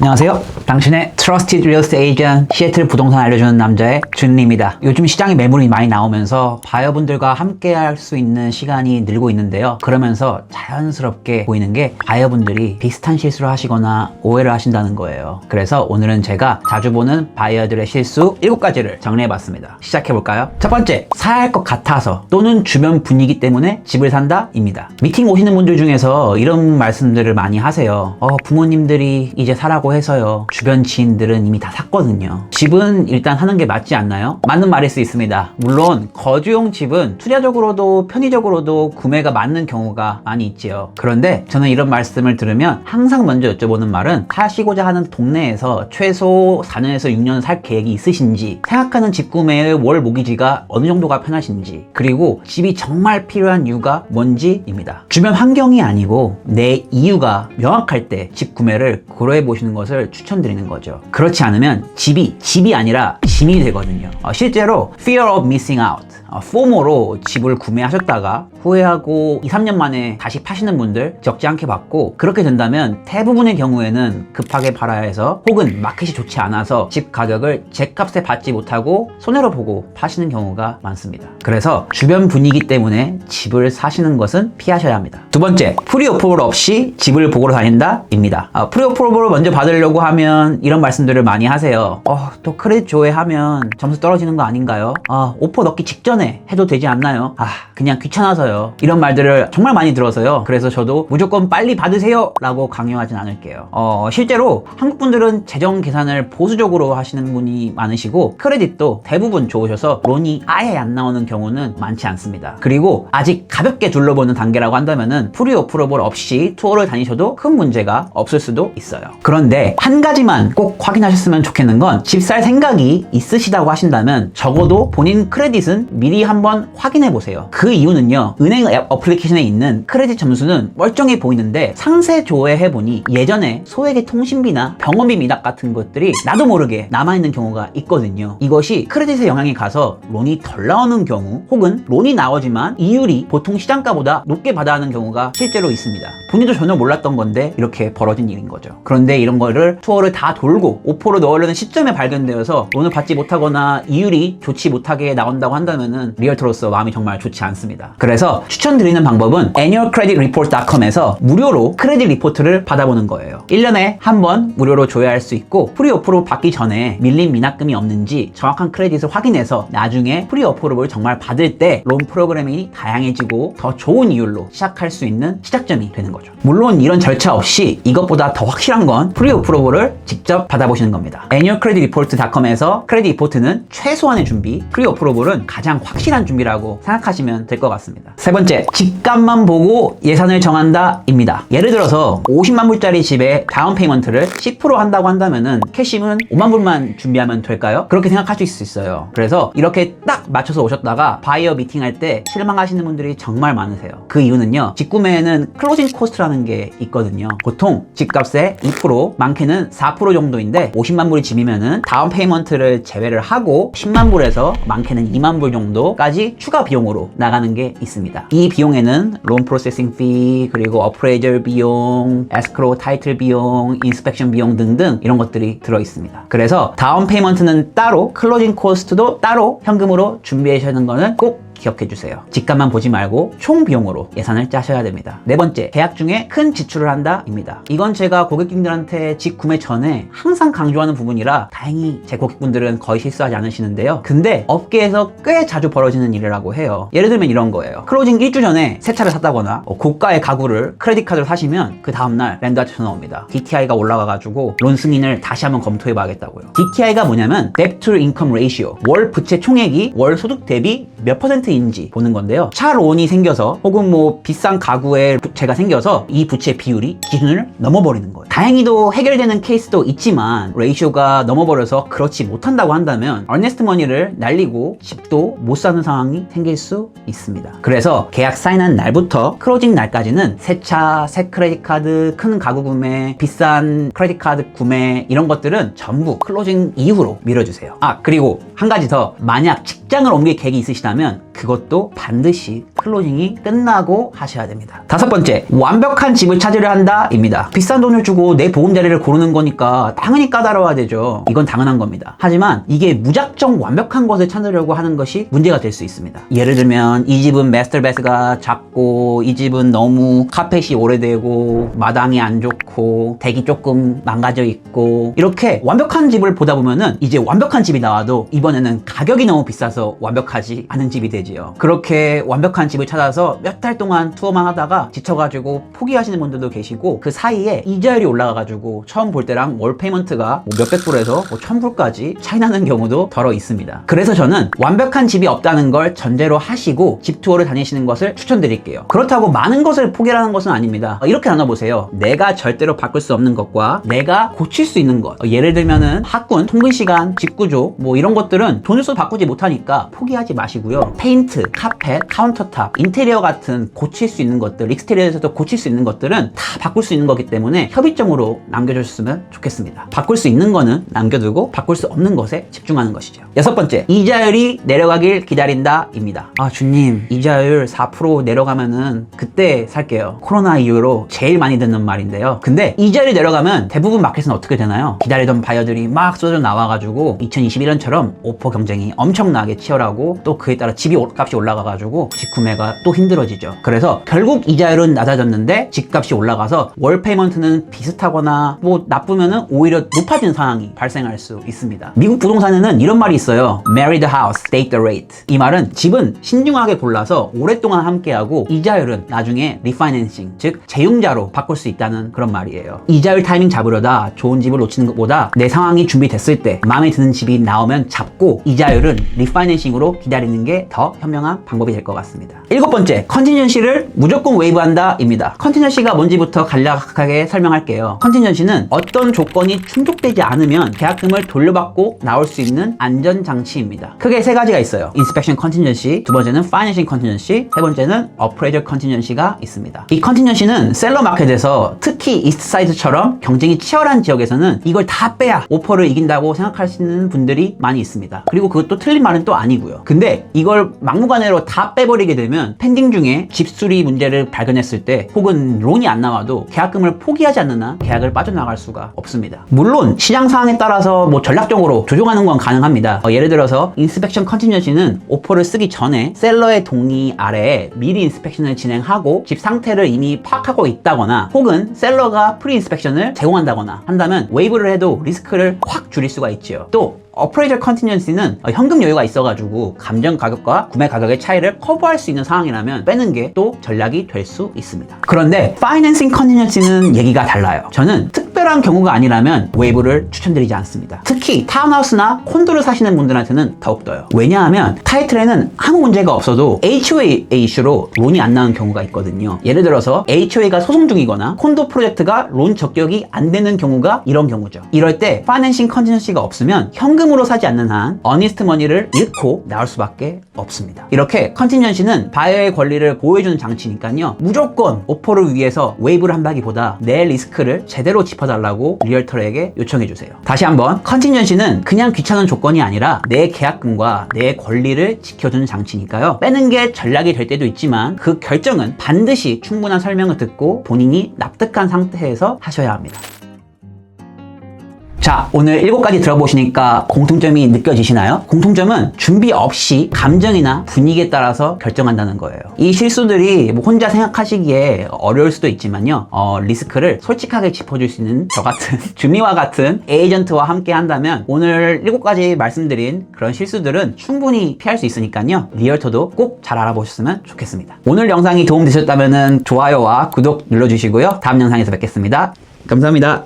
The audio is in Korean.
안녕하세요. 당신의 트러스티드 리얼스테이트 에이전트 시애틀 부동산 알려주는 남자의 준리입니다. 요즘 시장에 매물이 많이 나오면서 바이어분들과 함께 할 수 있는 시간이 늘고 있는데요. 그러면서 자연스럽게 보이는 게 바이어분들이 비슷한 실수를 하시거나 오해를 하신다는 거예요. 그래서 오늘은 제가 자주 보는 바이어들의 실수 7가지를 정리해봤습니다. 시작해볼까요? 첫 번째, 사야 할 것 같아서 또는 주변 분위기 때문에 집을 산다 입니다. 미팅 오시는 분들 중에서 이런 말씀들을 많이 하세요. 부모님들이 이제 사라고 해서요. 주변 지인들은 이미 다 샀거든요. 집은 일단 하는 게 맞지 않나요? 맞는 말일 수 있습니다. 물론 거주용 집은 투자적으로도 편의적으로도 구매가 맞는 경우가 많이 있지요. 그런데 저는 이런 말씀을 들으면 항상 먼저 여쭤보는 말은 사시고자 하는 동네에서 최소 4년에서 6년 살 계획이 있으신지, 생각하는 집 구매의 월 모기지가 어느 정도가 편하신지, 그리고 집이 정말 필요한 이유가 뭔지입니다. 주변 환경이 아니고 내 이유가 명확할 때 집 구매를 고려해 보시는 것을 추천드리는 거죠. 그렇지 않으면 집이 아니라 짐이 되거든요. 실제로 fear of missing out, FOMO로 집을 구매하셨다가 후회하고 2, 3년 만에 다시 파시는 분들 적지 않게 봤고, 그렇게 된다면 대부분의 경우에는 급하게 팔아야 해서 혹은 마켓이 좋지 않아서 집 가격을 제값에 받지 못하고 손해로 보고 파시는 경우가 많습니다. 그래서 주변 분위기 때문에 집을 사시는 것은 피하셔야 합니다. 두 번째, 프리어프로벌 없이 집을 보러 다닌다 입니다. 프리어프로벌을 먼저 받으려고 하면 이런 말씀들을 많이 하세요. 또 크레딧 조회하면 점수 떨어지는 거 아닌가요? 오퍼 넣기 직전에 해도 되지 않나요? 그냥 귀찮아서요. 이런 말들을 정말 많이 들어서요. 그래서 저도 무조건 빨리 받으세요 라고 강요하진 않을게요. 실제로 한국 분들은 재정 계산을 보수적으로 하시는 분이 많으시고, 크레딧도 대부분 좋으셔서 론이 아예 안 나오는 경우는 많지 않습니다. 그리고 아직 가볍게 둘러보는 단계라고 한다면은 프리어프로벌 없이 투어를 다니셔도 큰 문제가 없을 수도 있어요. 그런데 한 가지만 꼭 확인하셨으면 좋겠는 건, 집 살 생각이 있으시다고 하신다면 적어도 본인 크레딧은 미리 한번 확인해 보세요. 그 이유는요, 은행 앱 어플리케이션에 있는 크레딧 점수는 멀쩡해 보이는데 상세 조회해보니 예전에 소액의 통신비나 병원비 미납 같은 것들이 나도 모르게 남아있는 경우가 있거든요. 이것이 크레딧에 영향이 가서 론이 덜 나오는 경우, 혹은 론이 나오지만 이율이 보통 시장가보다 높게 받아야 하는 경우가 실제로 있습니다. 본인도 전혀 몰랐던 건데 이렇게 벌어진 일인 거죠. 그런데 이런 거를 투어를 다 돌고 오퍼로 넣으려는 시점에 발견되어서 론을 받지 못하거나 이율이 좋지 못하게 나온다고 한다면은 리얼터로서 마음이 정말 좋지 않습니다. 그래서 추천드리는 방법은 annualcreditreport.com에서 무료로 크레딧 리포트를 받아보는 거예요. 1년에 한 번 무료로 조회할 수 있고, 프리어프로 받기 전에 밀린 미납금이 없는지 정확한 크레딧을 확인해서 나중에 프리어프로를 정말 받을 때 론 프로그램이 다양해지고 더 좋은 이율로 시작할 수 있는 시작점이 되는 거죠. 물론 이런 절차 없이 이것보다 더 확실한 건 프리어프로를 직접 받아보시는 겁니다. annualcreditreport.com에서 크레딧 리포트는 최소한의 준비, 프리어프로볼은 가장 확실한 준비라고 생각하시면 될 것 같습니다. 세 번째, 집값만 보고 예산을 정한다 입니다. 예를 들어서 50만 불짜리 집에 다운 페이먼트를 10% 한다고 한다면은 캐시는 5만 불만 준비하면 될까요? 그렇게 생각하실 수 있어요. 그래서 이렇게 딱 맞춰서 오셨다가 바이어 미팅할 때 실망하시는 분들이 정말 많으세요. 그 이유는요, 집 구매에는 클로징 코스트라는 게 있거든요. 보통 집값의 2%, 많게는 4% 정도인데 50만 불이 집이면은 다운 페이먼트를 제외를 하고 10만 불에서 많게는 2만 불 정도까지 추가 비용으로 나가는 게 있습니다. 이 비용에는 론 프로세싱 피, 그리고 어프레이저 비용, 에스크로우 타이틀 비용, 인스펙션 비용 등등 이런 것들이 들어 있습니다. 그래서 다운 페이먼트는 따로, 클로징 코스트도 따로 현금으로 준비하셔야 하는 거는 꼭 기억해 주세요. 집값만 보지 말고 총 비용으로 예산을 짜셔야 됩니다. 네 번째, 계약 중에 큰 지출을 한다 입니다. 이건 제가 고객님들한테 집 구매 전에 항상 강조하는 부분이라 다행히 제 고객분들은 거의 실수하지 않으시는데요. 근데 업계에서 꽤 자주 벌어지는 일이라고 해요. 예를 들면 이런 거예요. 클로징 1주 전에 새 차를 샀다거나 고가의 가구를 크레딧 카드로 사시면 그 다음날 랜드한테 전화 옵니다. DTI가 올라가가지고 론 승인을 다시 한번 검토해 봐야겠다고요. DTI가 뭐냐면 Debt to Income Ratio, 월 부채 총액이 월 소득 대비 몇 %인지 보는 건데요. 차 론이 생겨서 혹은 비싼 가구에 부채가 생겨서 이 부채 비율이 기준을 넘어버리는 거예요. 다행히도 해결되는 케이스도 있지만 레이쇼가 넘어버려서 그렇지 못한다고 한다면 얼네스트 머니를 날리고 집도 못 사는 상황이 생길 수 있습니다. 그래서 계약 사인한 날부터 클로징 날까지는 새 차, 새 크레딧 카드, 큰 가구 구매, 비싼 크레딧 카드 구매 이런 것들은 전부 클로징 이후로 밀어주세요. 그리고 한 가지 더, 만약 직장을 옮길 계획이 있으시다면 그것도 반드시 클로징이 끝나고 하셔야 됩니다. 다섯 번째, 완벽한 집을 찾으려 한다 입니다. 비싼 돈을 주고 내 보금자리를 고르는 거니까 당연히 까다로워야 되죠. 이건 당연한 겁니다. 하지만 이게 무작정 완벽한 것을 찾으려고 하는 것이 문제가 될 수 있습니다. 예를 들면 이 집은 마스터 베스가 작고, 이 집은 너무 카펫이 오래되고 마당이 안 좋고 댁이 조금 망가져 있고, 이렇게 완벽한 집을 보다 보면은 이제 완벽한 집이 나와도 이번에는 가격이 너무 비싸서 완벽하지 않은 집이 되지요. 그렇게 완벽한 집을 찾아서 몇 달 동안 투어만 하다가 지쳐가지고 포기하시는 분들도 계시고, 그 사이에 이자율이 올라가가지고 처음 볼 때랑 월 페이먼트가 몇백 불에서 1000불까지 차이 나는 경우도 더러 있습니다. 그래서 저는 완벽한 집이 없다는 걸 전제로 하시고 집 투어를 다니시는 것을 추천드릴게요. 그렇다고 많은 것을 포기하는 것은 아닙니다. 이렇게 나눠보세요. 내가 절대로 바꿀 수 없는 것과 내가 고칠 수 있는 것. 예를 들면은 학군, 통근 시간, 집 구조, 뭐 이런 것들은 돈을 써도 바꾸지 못하니까 포기하지 마시고요. 페인트, 카펫, 카운터탑, 인테리어 같은 고칠 수 있는 것들, 익스테리어에서도 고칠 수 있는 것들은 다 바꿀 수 있는 거기 때문에 협의점으로 남겨주셨으면 좋겠습니다. 바꿀 수 있는 거는 남겨두고 바꿀 수 없는 것에 집중하는 것이죠. 여섯 번째, 이자율이 내려가길 기다린다 입니다. 아, 주님, 이자율 4% 내려가면은 그때 살게요. 코로나 이후로 제일 많이 듣는 말인데요. 근데 이자율이 내려가면 대부분 마켓은 어떻게 되나요? 기다리던 바이어들이 막 쏟아 나와가지고 2021년처럼 오퍼 경쟁이 엄청나게 치열하고, 또 그에 따라 집이 값이 올라가가지고 직구매가 또 힘들어지죠. 그래서 결국 이자율은 낮아졌는데 집값이 올라가서 월 페이먼트는 비슷하거나 뭐 나쁘면은 오히려 높아진 상황이 발생할 수 있습니다. 미국 부동산에는 이런 말이 있어요. Marry the house, date the rate. 이 말은 집은 신중하게 골라서 오랫동안 함께하고 이자율은 나중에 리파이낸싱, 즉 재융자로 바꿀 수 있다는 그런 말이에요. 이자율 타이밍 잡으려다 좋은 집을 놓치는 것보다 내 상황이 준비됐을 때 마음에 드는 집이 나오면 잡고 이자율은 리파이낸싱으로 기다리는 게 더 현명한 방법이 될 것 같습니다. 일곱 번째, 컨티전시를 무조건 웨이브한다 입니다. 컨티전시가 뭔지부터 간략하게 설명할게요. 컨티전시는 어떤 조건이 충족되지 않으면 계약금을 돌려받고 나올 수 있는 안전장치입니다. 크게 세 가지가 있어요. 인스펙션 컨티전시, 두 번째는 파이낸싱 컨티전시, 세 번째는 어프레이저 컨티전시가 있습니다. 이 컨티전시는 셀러 마켓에서 특히 이스트사이드처럼 경쟁이 치열한 지역에서는 이걸 다 빼야 오퍼를 이긴다고 생각하시는 분들이 많이 있습니다. 그리고 그것도 틀린 말은 또 아니고요. 근데 이걸 막무가내로 다 빼버리게 되면 펜딩 중에 집수리 문제를 발견했을 때 혹은 론이 안 나와도 계약금을 포기하지 않는 한 계약을 빠져나갈 수가 없습니다. 물론 시장 상황에 따라서 뭐 전략적으로 조정하는 건 가능합니다. 예를 들어서 인스펙션 컨티전시는 오퍼를 쓰기 전에 셀러의 동의 아래에 미리 인스펙션을 진행하고 집 상태를 이미 파악하고 있다거나, 혹은 셀러가 프리 인스펙션을 제공한다거나 한다면 웨이브를 해도 리스크를 확 줄일 수가 있지요. 또 어프레이저 컨티전시는 현금 여유가 있어가지고 감정 가격과 구매 가격의 차이를 커버할 수 있는 상황이라면 빼는 게 또 전략이 될 수 있습니다. 그런데 파이낸싱 컨티전시는 얘기가 달라요. 저는 특별한 경우가 아니라면 웨이브를 추천드리지 않습니다. 특히 타운하우스나 콘도를 사시는 분들한테는 더욱더요. 왜냐하면 타이틀에는 아무 문제가 없어도 HOA 이슈로 론이 안 나오는 경우가 있거든요. 예를 들어서 HOA가 소송 중이거나 콘도 프로젝트가 론 적격이 안 되는 경우가 이런 경우죠. 이럴 때 파이낸싱 컨티전시가 없으면 현금으로 사지 않는 한 어니스트 머니를 잃고 나올 수밖에 없습니다. 이렇게 컨티전시는 바이어의 권리를 보호해주는 장치니까요. 무조건 오퍼를 위해서 웨이브를 한다기보다 내 리스크를 제대로 짚어달라고 리얼터에게 요청해주세요. 다시 한번, 컨티전시는 그냥 귀찮은 조건이 아니라 내 계약금과 내 권리를 지켜주는 장치니까요. 빼는 게 전략이 될 때도 있지만 그 결정은 반드시 충분한 설명을 듣고 본인이 납득한 상태에서 하셔야 합니다. 자, 오늘 7가지 들어보시니까 공통점이 느껴지시나요? 공통점은 준비 없이 감정이나 분위기에 따라서 결정한다는 거예요. 이 실수들이 뭐 혼자 생각하시기에 어려울 수도 있지만요. 리스크를 솔직하게 짚어줄 수 있는 저 같은 주미와 같은 에이전트와 함께 한다면 오늘 7가지 말씀드린 그런 실수들은 충분히 피할 수 있으니까요. 리얼터도 꼭 잘 알아보셨으면 좋겠습니다. 오늘 영상이 도움되셨다면 좋아요와 구독 눌러주시고요. 다음 영상에서 뵙겠습니다. 감사합니다.